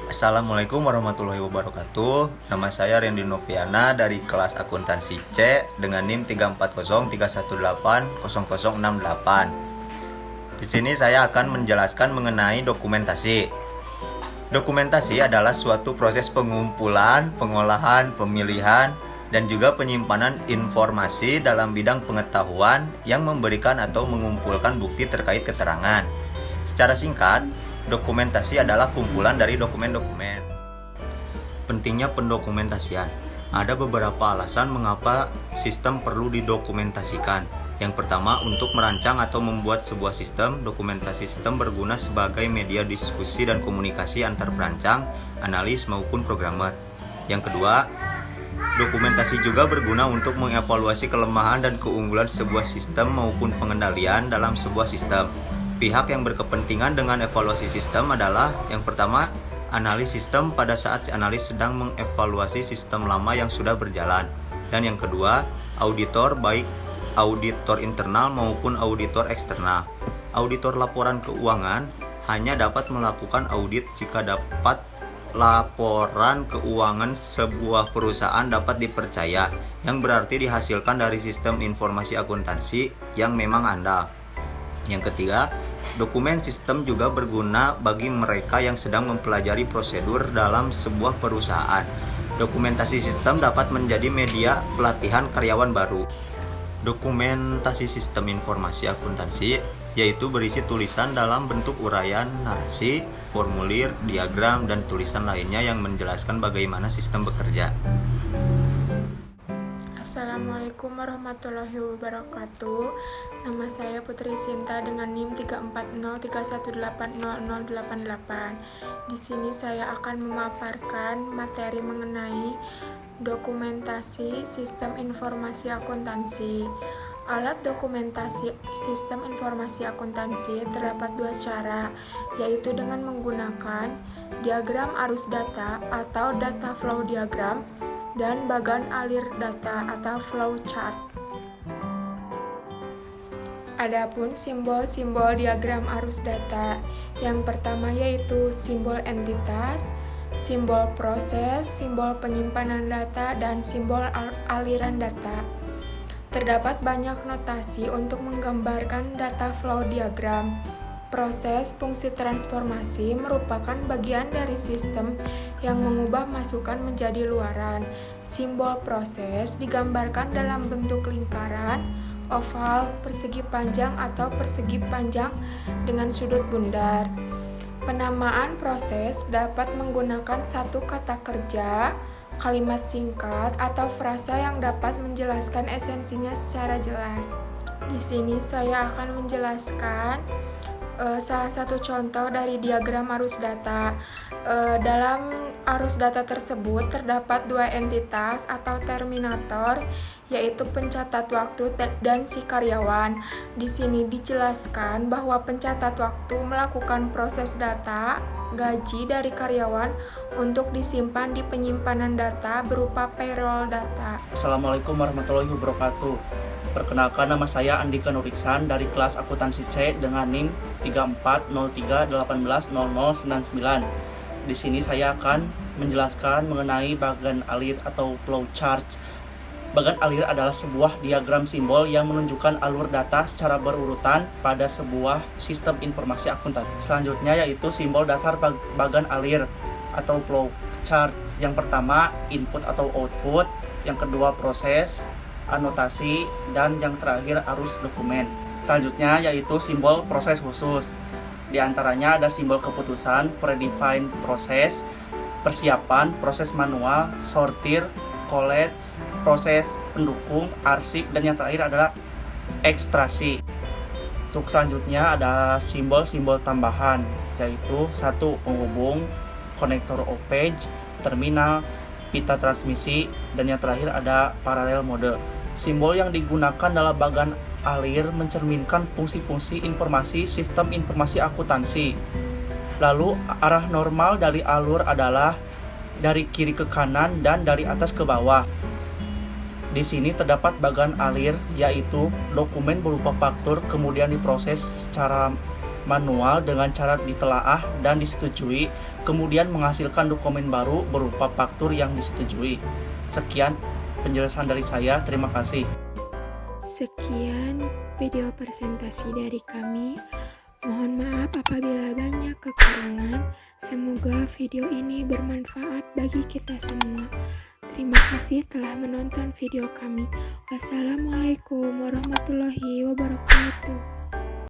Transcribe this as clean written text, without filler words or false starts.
Assalamualaikum warahmatullahi wabarakatuh. Nama saya Randy Noviana dari kelas akuntansi C dengan NIM 34031180068. Di sini saya akan menjelaskan mengenai dokumentasi. Dokumentasi adalah suatu proses pengumpulan, pengolahan, pemilihan, dan juga penyimpanan informasi dalam bidang pengetahuan yang memberikan atau mengumpulkan bukti terkait keterangan. Secara singkat, dokumentasi adalah kumpulan dari dokumen-dokumen. Pentingnya pendokumentasian. Ada beberapa alasan mengapa sistem perlu didokumentasikan. Yang pertama, untuk merancang atau membuat sebuah sistem, dokumentasi sistem berguna sebagai media diskusi dan komunikasi antar perancang, analis maupun programmer. Yang kedua, dokumentasi juga berguna untuk mengevaluasi kelemahan dan keunggulan sebuah sistem maupun pengendalian dalam sebuah sistem. Pihak yang berkepentingan dengan evaluasi sistem adalah yang pertama, analis sistem pada saat si analis sedang mengevaluasi sistem lama yang sudah berjalan. Dan yang kedua, auditor, baik auditor internal maupun auditor eksternal. Auditor laporan keuangan hanya dapat melakukan audit jika dapat laporan keuangan sebuah perusahaan dapat dipercaya, yang berarti dihasilkan dari sistem informasi akuntansi yang memang andal. Yang ketiga, dokumen sistem juga berguna bagi mereka yang sedang mempelajari prosedur dalam sebuah perusahaan. Dokumentasi sistem dapat menjadi media pelatihan karyawan baru. Dokumentasi sistem informasi akuntansi yaitu berisi tulisan dalam bentuk uraian, narasi, formulir, diagram, dan tulisan lainnya yang menjelaskan bagaimana sistem bekerja. Assalamualaikum warahmatullahi wabarakatuh. Nama saya Putri Sinta dengan NIM 34031180088. Di sini saya akan memaparkan materi mengenai dokumentasi sistem informasi akuntansi. Alat dokumentasi sistem informasi akuntansi terdapat dua cara, yaitu dengan menggunakan diagram arus data atau data flow diagram dan bagan alir data atau flow chart. Adapun simbol-simbol diagram arus data, yang pertama yaitu simbol entitas, simbol proses, simbol penyimpanan data, dan simbol aliran data. Terdapat banyak notasi untuk menggambarkan data flow diagram. Proses fungsi transformasi merupakan bagian dari sistem yang mengubah masukan menjadi luaran. Simbol proses digambarkan dalam bentuk lingkaran, oval, persegi panjang atau persegi panjang dengan sudut bundar. Penamaan proses dapat menggunakan satu kata kerja, kalimat singkat, atau frasa yang dapat menjelaskan esensinya secara jelas. Di sini saya akan menjelaskan salah satu contoh dari diagram arus data. Dalam arus data tersebut terdapat dua entitas atau terminator, yaitu pencatat waktu dan si karyawan. Di sini dijelaskan bahwa pencatat waktu melakukan proses data gaji dari karyawan untuk disimpan di penyimpanan data berupa payroll data. Assalamualaikum warahmatullahi wabarakatuh. Perkenalkan, nama saya Andika Nuriksan dari kelas akuntansi C dengan NIM 34031180099. Di sini saya akan menjelaskan mengenai bagan alir atau flow chart. Bagan alir adalah sebuah diagram simbol yang menunjukkan alur data secara berurutan pada sebuah sistem informasi akuntansi. Selanjutnya yaitu simbol dasar bagan alir atau flow chart. Yang pertama input atau output, yang kedua proses, anotasi, dan yang terakhir arus dokumen. Selanjutnya yaitu simbol proses khusus. Di antaranya ada simbol keputusan, predefined proses, persiapan, proses manual, sortir, collect, proses pendukung, arsip, dan yang terakhir adalah ekstraksi. Selanjutnya ada simbol-simbol tambahan, yaitu satu penghubung, konektor page, terminal, pita transmisi, dan yang terakhir ada paralel mode. Simbol yang digunakan dalam bagan alir mencerminkan fungsi-fungsi informasi sistem informasi akuntansi. Lalu arah normal dari alur adalah dari kiri ke kanan dan dari atas ke bawah. Di sini terdapat bagan alir, yaitu dokumen berupa faktur kemudian diproses secara manual dengan cara ditelaah dan disetujui, kemudian menghasilkan dokumen baru berupa faktur yang disetujui. Sekian penjelasan dari saya, terima kasih. Sekian video presentasi dari kami. Mohon maaf apabila banyak kekurangan. Semoga video ini bermanfaat bagi kita semua. Terima kasih telah menonton video kami. Wassalamualaikum warahmatullahi wabarakatuh.